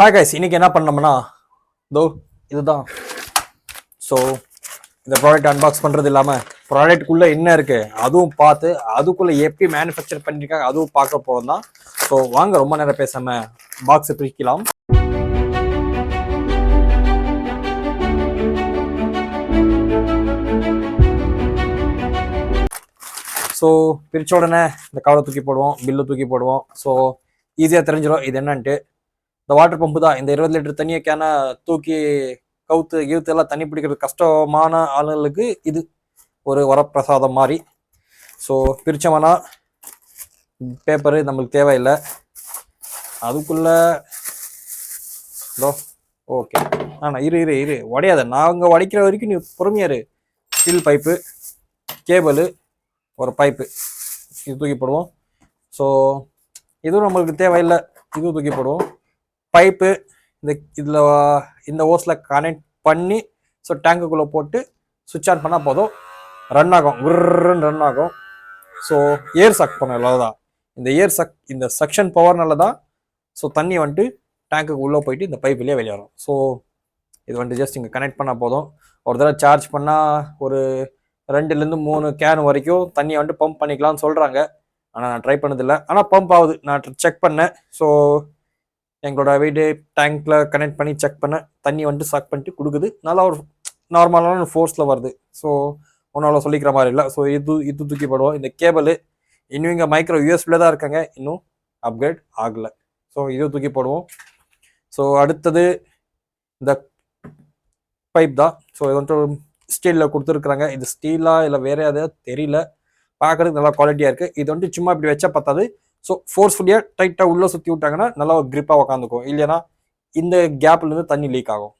Hi guys, இன்னைக்கு என்ன பண்ணோம்னா இதுதான். ஸோ இந்த ப்ராடக்ட் அன்பாக்ஸ் பண்ணுறது இல்லாமல் ப்ராடக்ட்குள்ளே என்ன இருக்குது அதுவும் பார்த்து அதுக்குள்ளே எப்படி மேனுஃபேக்சர் பண்ணியிருக்காங்க அதுவும் பார்க்க போகிறோம் தான். ஸோ வாங்க ரொம்ப நேரம் பேசாமல் பாக்ஸை பிரிக்கலாம். ஸோ பிரித்த உடனே இந்த கவரை தூக்கி போடுவோம், பில்லு தூக்கி போடுவோம். ஸோ ஈஸியாக தெரிஞ்சிடும் இது என்னன்ட்டு. இந்த வாட்டர் பம்பு தான். இந்த 20 லிட்டர் தண்ணியை தூக்கி கவுத்து எல்லாம் தண்ணி பிடிக்கிறது கஷ்டமான ஆளுங்களுக்கு இது ஒரு வரப்பிரசாதம் மாதிரி. ஸோ பிரிச்சோம்னா பேப்பரு நம்மளுக்கு தேவையில்லை. அதுக்குள்ள ஓகே இரு உடையாத. நாங்கள் உடைக்கிற வரைக்கும் நீ பொறுமையாரு. ஸ்டீல் பைப்பு, கேபிள், ஒரு பைப்பு இது தூக்கி போடுவோம். ஸோ இதுவும் நம்மளுக்கு தேவையில்லை, இதுவும் தூக்கி போடுவோம். பைப்பு இந்த ஓஸில் கனெக்ட் பண்ணி ஸோ டேங்குக்குள்ளே போட்டு சுவிட்ச் ஆன் பண்ணால் போதும், ரன் ஆகும், குர்ன்னு ரன் ஆகும். ஸோ ஏர் சக் பண்ண அவ்வளோதான். இந்த சக்ஷன் பவர்னால தான் ஸோ தண்ணி வந்துட்டு டேங்குக்கு உள்ளே போயிட்டு இந்த பைப்புலேயே வெளியே வரும். ஸோ இது ஜஸ்ட் இங்கே கனெக்ட் பண்ணால் போதும். ஒரு தடவை சார்ஜ் பண்ணால் ஒரு 2-3 கேன் வரைக்கும் தண்ணியை பம்ப் பண்ணிக்கலாம்னு சொல்கிறாங்க. ஆனால் நான் ட்ரை பண்ணதில்லை. ஆனால் பம்ப் ஆகுது, நான் செக் பண்ணேன். ஸோ எங்களோட வீடு டேங்க்ல கனெக்ட் பண்ணி செக் பண்ண தண்ணி சக் பண்ணிட்டு கொடுக்குது. நல்லா ஒரு நார்மலான ஃபோர்ஸில் வருது. ஸோ ஒன்றால் சொல்லிக்கிற மாதிரி இல்லை. ஸோ இது தூக்கி போடுவோம். இந்த கேபிள் இன்னும் இங்கே மைக்ரோ யூஎஸ்பியில் தான் இருக்காங்க, இன்னும் அப்கிரேட் ஆகலை. ஸோ இது தூக்கி போடுவோம். ஸோ அடுத்தது இந்த பைப் தான். ஸோ இது ஸ்டீலில் கொடுத்துருக்குறாங்க. இது ஸ்டீலா இல்லை வேற எதாவது தெரியல, பார்க்கறதுக்கு நல்லா குவாலிட்டியாக இருக்குது. இது சும்மா இப்படி வச்சா பத்தாது. ஸோ ஃபோர்ஸ்ஃபுல்லியாக டைட்டாக உள்ளே சுற்றி விட்டாங்கன்னா நல்லா ஒரு க்ரிப்பாக உக்காந்துக்கும். இல்லைன்னா இந்த கேப்லேருந்து தண்ணி லீக் ஆகும்.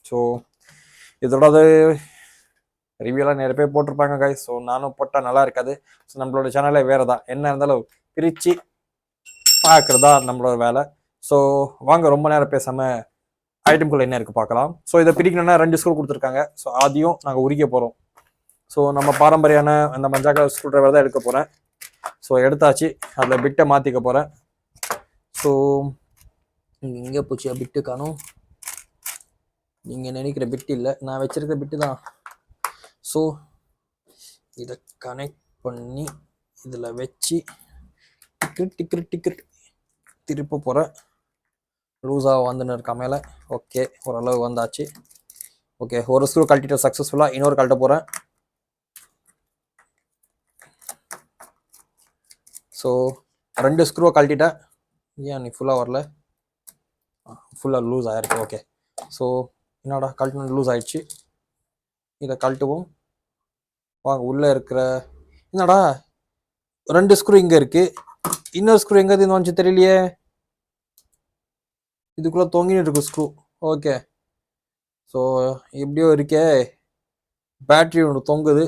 ஸோ இதோட ரிவ்யூலாம் நிறைய பேர் போட்டிருப்பாங்க கைஸ். ஸோ நானும் போட்டால் நல்லா இருக்காது. ஸோ நம்மளோட சேனலே வேறு தான். என்ன இருந்தாலும் பிரித்து பார்க்குறதா நம்மளோட வேலை. ஸோ வாங்க ரொம்ப நேரம் பேசாமல் ஐட்டம்குள்ளே என்ன இருக்குது பார்க்கலாம். ஸோ இதை பிரிக்கணும்னா 2 ஸ்க்ரூ கொடுத்துருக்காங்க. ஸோ அதையும் நாங்கள் உரிக்க போகிறோம். ஸோ நம்ம பாரம்பரியான அந்த மஞ்சள் கலர் ஸ்க்ரூ டிரைவர் தான் எடுக்க போகிறேன். ஸோ எடுத்தாச்சு, அதில் பிட்டை மாற்றிக்க போகிறேன். ஸோ எங்கே போச்சு பிட்டு காணும்? நீங்கள் நினைக்கிற பிட்டு இல்லை, நான் வச்சுருக்க பிட்டு தான். ஸோ இதை கனெக்ட் பண்ணி இதில் வச்சு டிக்கெட் திருப்ப போகிறேன். லூஸாக வந்துன்னு இருக்கா மேலே. ஓகே, ஓரளவு வந்தாச்சு. ஓகே, ஒரு ஸ்க்ரூ கழட்டிட்டு சக்ஸஸ்ஃபுல்லாக இன்னொரு கழட்ட போகிறேன். ஸோ 2 ஸ்க்ரூவை கழட்டிட்டேன். ஏன் நீ ஃபுல்லாக வரல? ஃபுல்லாக லூஸ் ஆகிருக்கு. ஓகே, ஸோ என்னடா கழட்டின லூஸ் ஆகிடுச்சு. இதை கழட்டுவோம். வாங்க, உள்ளே இருக்கிற என்னடா 2 ஸ்க்ரூ இங்கே இருக்குது, இன்னொரு ஸ்க்ரூ எங்கே இருந்து வந்துச்சு தெரியலையே. இதுக்குள்ளே தொங்கின்னு இருக்கு ஸ்க்ரூ. ஓகே, ஸோ எப்படியோ இருக்கே. பேட்ரி ஒன்று தொங்குது.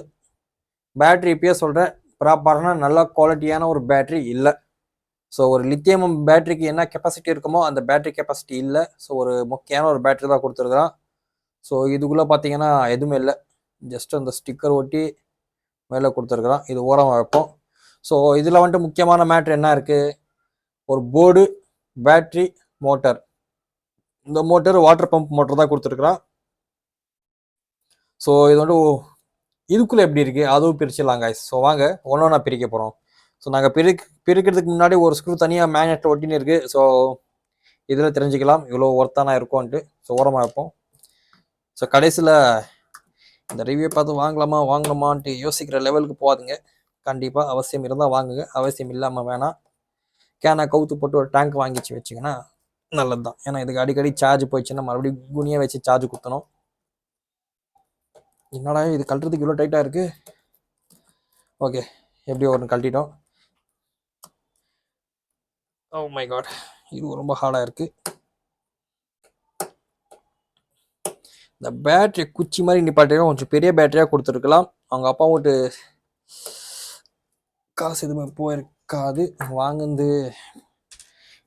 பேட்ரி இப்பயே சொல்கிறேன், ப்ராப்பரான நல்ல குவாலிட்டியான ஒரு பேட்ரி இல்லை. ஸோ ஒரு லித்தியம் பேட்டரிக்கு என்ன கெப்பாசிட்டி இருக்குமோ அந்த பேட்டரி கெப்பாசிட்டி இல்லை. ஸோ ஒரு முக்கியமான ஒரு பேட்டரி தான் கொடுத்துருக்குறான். ஸோ இதுக்குள்ளே பார்த்தீங்கன்னா எதுவுமே இல்லை, ஜஸ்ட் அந்த ஸ்டிக்கர் ஒட்டி மேலே கொடுத்துருக்குறான். இது ஓரமாக வைப்போம். ஸோ இதில் முக்கியமான மேட்ரு என்ன இருக்குது? ஒரு போர்டு, பேட்ரி, மோட்டர். இந்த மோட்டர் வாட்டர் பம்ப் மோட்டர் தான் கொடுத்துருக்குறான். ஸோ இது இதுக்குள்ளே எப்படி இருக்குது அதுவும் பிரிச்சிடலாம் guys. ஸோ வாங்க ஒன்றா பிரிக்க போகிறோம். ஸோ நாங்கள் பிரிக்கிறதுக்கு முன்னாடி ஒரு ஸ்க்ரூ தனியாக மேக்னெட் ஒட்டின்னு இருக்குது. ஸோ இதில் தெரிஞ்சுக்கலாம் இவ்வளோ ஒர்த்தானா இருக்கும்ன்ட்டு. ஸோ ஓரமாக வைப்போம். ஸோ கடைசியில் இந்த ரிவ்யூ பார்த்து வாங்கலாமான்ட்டு யோசிக்கிற லெவலுக்கு போகாதுங்க. கண்டிப்பாக அவசியம் இருந்தால் வாங்குங்க, அவசியம் இல்லாமல் வேணாம். கேனை கவுத்து போட்டு ஒரு டேங்க் வாங்கிச்சு வச்சிங்கன்னா நல்லது தான். ஏன்னா இதுக்கு அடிக்கடி சார்ஜ் போயிடுச்சுன்னா மறுபடியும் குனியாக வச்சு சார்ஜ் குத்தணும். என்னடா இது கழட்டுறதுக்கு இவ்வளோ டைட்டாக இருக்குது. ஓகே, எப்படியோ ஒன்று கழட்டிட்டோம். ஓ மை காட், இது ரொம்ப ஹார்டாக இருக்குது. இந்த பேட்டரி குச்சி மாதிரி நிப்பாட்டினா கொஞ்சம் பெரிய பேட்டரியாக கொடுத்துருக்கலாம். அவங்க அப்பா விட்டு காசு எதுவுமே போயிருக்காது. வாங்குது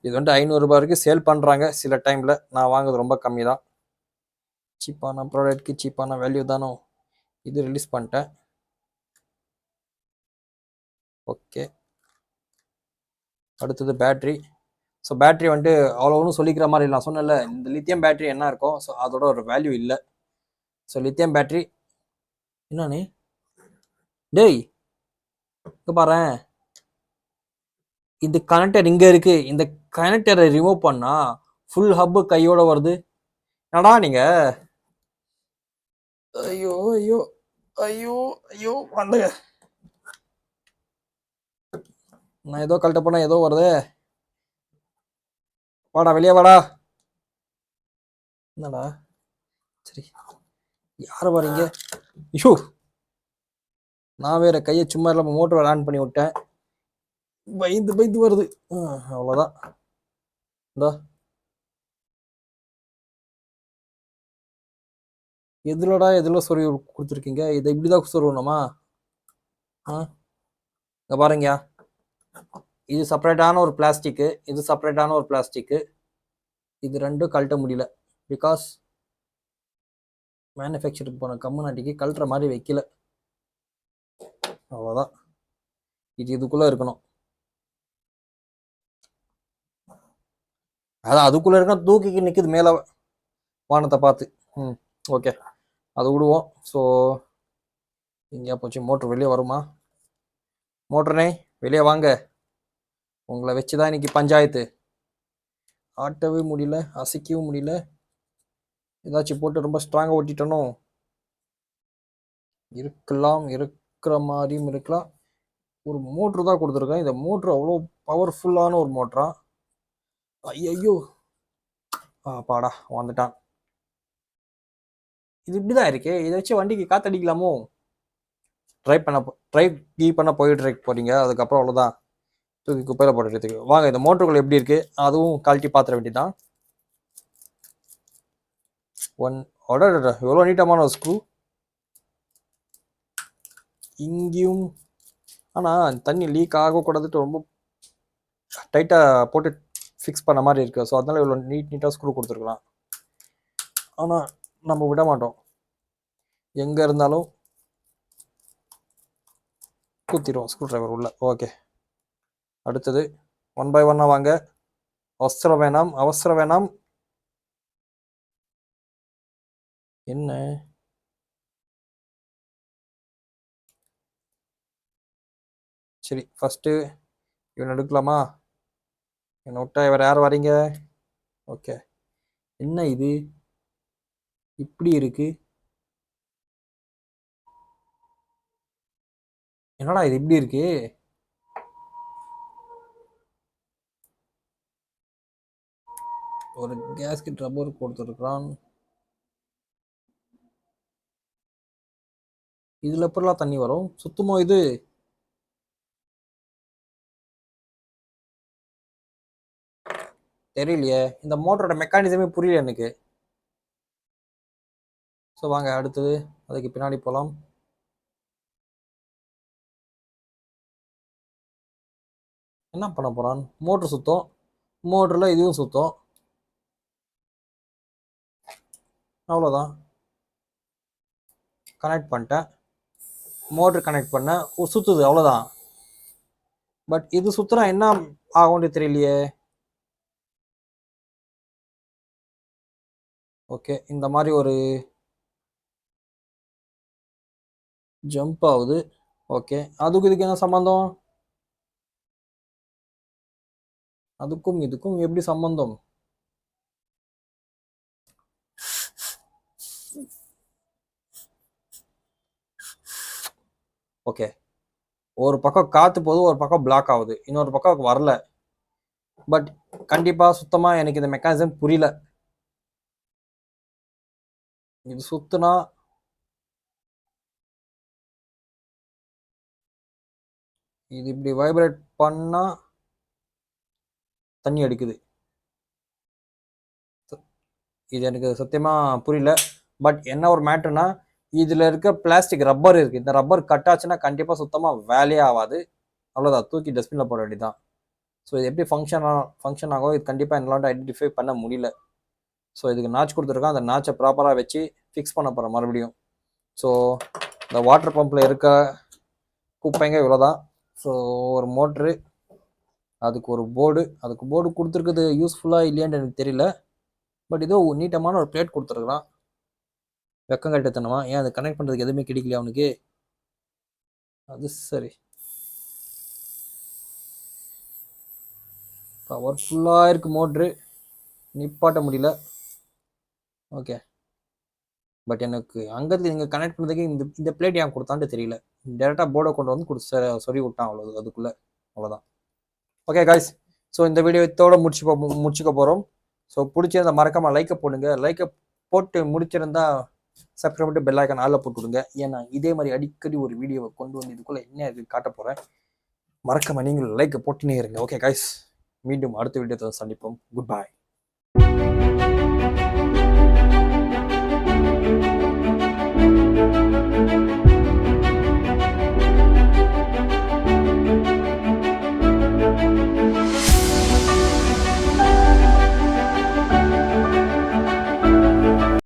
இது 500 ரூபாய் வரைக்கும் சேல் பண்ணுறாங்க சில டைமில். நான் வாங்குறது ரொம்ப கம்மி தான். சீப்பான ப்ராடக்ட்க்கு சீப்பான வேல்யூ தானோ. இது ரிலீஸ் பண்ணிட்டேன். ஓகே, அடுத்தது பேட்ரி. ஸோ பேட்டரி வந்துட்டு அவ்வளோ ஒன்றும் சொல்லிக்கிற மாதிரி இல்லை. நான் சொன்னேன்ல இந்த லித்தியம் பேட்டரி என்ன இருக்கும், ஸோ அதோட ஒரு வேல்யூ இல்லை. ஸோ லித்தியம் பேட்டரி என்னன்னு டேய் இங்கே பாரு, இந்த கனெக்டர் இங்கே இருக்கு. இந்த கனெக்டரை ரிமூவ் பண்ணா ஃபுல் ஹப்பு கையோட வருது. என்னடா நீங்க? ஐயோ ஐயோ ஐயோ ஐயோ வந்துங்க. நான் ஏதோ கழட்ட போனா ஏதோ வருது. வாடா வெளியே வாடா. என்னடா சரி யார் வரீங்க? ஐயோ நான் வேற கையை சும்மா இல்லாமல் மோட்டர் ஆன் பண்ணி விட்டேன். பயந்து பயந்து வருது. அவ்வளோதான். இந்தா எதுலடா எதுல சொருவி கொடுத்துருக்கீங்க? இதை இப்படிதான் சொருவணுமா? இங்க பாருங்கயா, இது செப்பரேட்டான ஒரு பிளாஸ்டிக்கு, இது செப்பரேட்டான ஒரு பிளாஸ்டிக்கு. இது ரெண்டும் கழட்ட முடியல. பிகாஸ் மேனுஃபேக்சருக்கு போன கம்முனாட்டிக்கு கழட்டுற மாதிரி வைக்கல. அவ்வளோதான். இது இதுக்குள்ளே இருக்கணும். அதான் அதுக்குள்ளே இருக்கணும். தூக்கிக்கு நிற்குது மேலே வானத்தை பார்த்து. ஓகே அது விடுவோம். ஸோ எங்கேயா போச்சு மோட்ரு? வெளியே வருமா? மோட்டர்னே வெளியே வாங்க. உங்களை வச்சுதான் இன்னைக்கு பஞ்சாயத்து. ஆட்டவே முடியல, அசைக்கவும் முடியல. ஏதாச்சும் போட்டு ரொம்ப ஸ்ட்ராங்காக ஓட்டிட்டனோ? இருக்கலாம், இருக்கிற மாதிரியும் இருக்கலாம். ஒரு மோட்ரு தான் கொடுத்துருக்கேன். இந்த மோட்ரு அவ்வளோ பவர்ஃபுல்லான ஒரு மோட்டரா? ஐயோ பாடா வந்துட்டான். இது இப்படிதான் இருக்கு. இதை வச்சு வண்டிக்கு காத்தடிக்கலாமோ? ட்ரை பண்ண போயிட்டு போறீங்க, அதுக்கப்புறம் அவ்வளோதான் தூக்கி குப்பையில போட்டுறதுக்கு. வாங்க இந்த மோட்டருக்குள்ள எப்படி இருக்கு அதுவும் கழட்டி பாத்திர வேண்டியதான். எவ்வளோ நீட்டமான ஒரு ஸ்க்ரூ இங்கேயும். ஆனால் தண்ணி லீக் ஆகக்கூடாதுட்டு ரொம்ப டைட்டாக போட்டு ஃபிக்ஸ் பண்ண மாதிரி இருக்கு. ஸோ அதனால இவ்வளோ நீட்டாக ஸ்க்ரூ கொடுத்துருக்கலாம். ஆனால் நம்ம விட மாட்டோம். எங்கே இருந்தாலும் குத்திடுவோம் ஸ்க்ரூ டிரைவர் உள்ள. ஓகே அடுத்தது 1 by 1 வாங்க. அவசரம் வேணாம், அவசரம் வேணாம். என்ன சரி ஃபஸ்ட்டு இவன் எடுக்கலாமா? என்னை விட்டா இவர் யார் வரீங்க? ஓகே என்ன இது இப்படி இருக்கு? என்னடா இது இப்படி இருக்கு? ஒரு கேஸ்கெட் ரப்பர் கொடுத்துருக்குறான். இதுல எப்படிலாம் தண்ணி வரும்? சுத்தமா இது தெரியலையே. இந்த மோட்டரோட மெக்கானிசமே புரியல எனக்கு. ஸோ வாங்க அடுத்தது அதுக்கு பின்னாடி போகலாம். என்ன பண்ண போறான்? மோட்ரு சுத்தம், மோட்டரில் இதுவும் சுத்தம், அவ்வளோதான். கனெக்ட் பண்ணிட்டேன், மோட்ரு கனெக்ட் பண்ணேன், சுற்றுது அவ்வளோதான். பட் இது சுற்றுனா என்ன ஆகும்னு தெரியலையே. ஓகே இந்த மாதிரி ஒரு ஜம்ப் ஆகுது. ஓகே அதுக்கு இதுக்கு என்ன சம்மந்தம்? அதுக்கும் இதுக்கும் எப்படி சம்பந்தம்? ஓகே ஒரு பக்கம் காத்து போகுது, ஒரு பக்கம் பிளாக் ஆகுது, இன்னொரு பக்கம் வரல. பட் கண்டிப்பா சுத்தமா எனக்கு இந்த மெக்கானிசம் புரியல. இது சுத்துனா இது இப்படி வைப்ரேட் பண்ணா தண்ணி அடிக்குது. இது எனக்கு சத்தியமா புரியல. பட் என்ன ஒரு மேட்டர்னா இதுல இருக்க பிளாஸ்டிக் ரப்பர் இருக்கு. இந்த ரப்பர் கட் ஆச்சுன்னா கண்டிப்பா சுத்தமா வேலையே ஆகாது. அவ்வளோதான், தூக்கி டஸ்ட்பின்ல போட வேண்டியதான். ஸோ இது எப்படி ஃபங்க்ஷன் ஆகும் இது கண்டிப்பாக என்னால் ஐடென்டிஃபை பண்ண முடியல. ஸோ இதுக்கு நாச் கொடுத்துருக்கேன். அந்த நாச்சை ப்ராப்பராக வச்சு ஃபிக்ஸ் பண்ண போகிறேன் மறுபடியும். ஸோ இந்த வாட்டர் பம்பில் இருக்க குப்பைங்க இவ்வளோதான். ஸோ ஒரு மோட்ரு அதுக்கு ஒரு போர்டு, அதுக்கு போர்டு கொடுத்துருக்குது யூஸ்ஃபுல்லாக இல்லையான்னு எனக்கு தெரியல. பட் ஏதோ நீட்டமான ஒரு பிளேட் கொடுத்துருக்குறான். வெக்கம் கட்டுத்தனமா, ஏன் அதை கனெக்ட் பண்ணுறதுக்கு எதுவுமே கிடைக்கலையா அவனுக்கு? அது சரி. பவர்ஃபுல்லாக இருக்குது மோட்ரு, நிப்பாட்ட முடியல. ஓகே, பட் எனக்கு அங்கேருந்து இங்கே கனெக்ட் பண்ணுறதுக்கு இந்த பிளேட் ஏன் கொடுத்தான்னு தெரியல. டேரெக்டாக போர்டை கொண்டு வந்து சொல்லி விட்டான், அவ்வளோ அதுக்குள்ளே. அவ்வளோதான். ஓகே காய்ஸ், ஸோ இந்த வீடியோ இதோட முடிச்சுக்க போகிறோம். ஸோ பிடிச்சிருந்தா மறக்காமல் லைக்கை போடுங்க. லைக்கை போட்டு முடிச்சிருந்தா சப்ஸ்கிரைப் பண்ணிட்டு பெல் ஐக்கான் ஆல்ல போட்டு விடுங்க. ஏன்னா இதே மாதிரி அடிக்கடி ஒரு வீடியோவை கொண்டு வந்து இதுக்குள்ளே என்ன இருக்குது காட்ட போகிறேன். மறக்காம நீங்கள் லைக்கை போட்டுனே இருங்க. ஓகே காய்ஸ், மீண்டும் அடுத்த வீடியோ சந்திப்போம். Good bye.